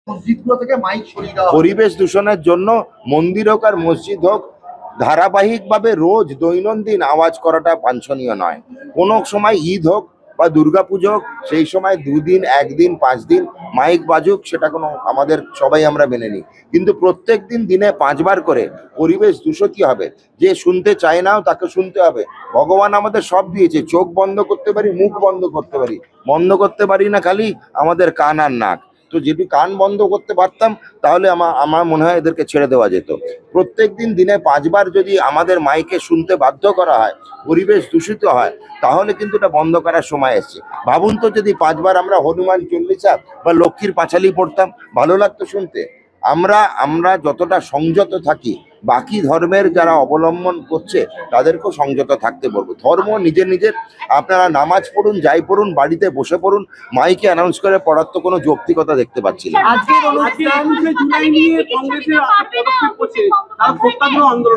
মসজিদগুলো থেকে মাইক সরিয়ে দেওয়া হবে। পরিবেশ দূষণের জন্য মন্দির হোক আর মসজিদ হোক ধারাবাহিকভাবে রোজ দৈনন্দিন আওয়াজ করাটা বাঞ্ছনীয় নয়। কোনো সময় ঈদ হোক বা দুর্গাপুজো হোক, সেই সময় 2 দিন 1 দিন 5 দিন মাইক বাজুক, সেটা কোনো আমাদের সবাই আমরা মেনে নিই। কিন্তু প্রত্যেক দিন দিনে 5 বার করে পরিবেশ দূষিত হবে, যে শুনতে চায় নাও তাকে শুনতে হবে। ভগবান আমাদের সব দিয়েছে, চোখ বন্ধ করতে পারি, মুখ বন্ধ করতে পারি, বন্ধ করতে পারি না খালি আমাদের কান আর নাক। তো যদি কান বন্ধ করতে পারতাম তাহলে আমার মনে হয় এদেরকে ছেড়ে দেওয়া যেত। প্রত্যেক দিন দিনে 5 বার যদি আমাদের মাইকে শুনতে বাধ্য করা হয়, পরিবেশ দূষিত হয়, তাহলে কিন্তু এটা বন্ধ করার সময় এসছে। ভাবুন তো যদি 5 বার আমরা হনুমান চল্লিশা বা লক্ষ্মীর পাঁচালী পড়তাম, ভালো লাগতো শুনতে? আমরা যতটা সংযত থাকি, বাকি ধর্মের যারা অবলম্বন করছে তাদেরকেও সংযত থাকতে বলবো। ধর্ম নিজের নিজের, আপনারা নামাজ পড়ুন, যাই পড়ুন, বাড়িতে বসে পড়ুন, মাইকে অ্যানাউন্স করে পড়ার তো কোনো যৌক্তিকতা দেখতে পাচ্ছি না। আজকের অনুষ্ঠান জুলাই নিয়ে কংগ্রেসের পদক্ষেপ করছে, তারা প্রত্যাগ্রহ আন্দোলন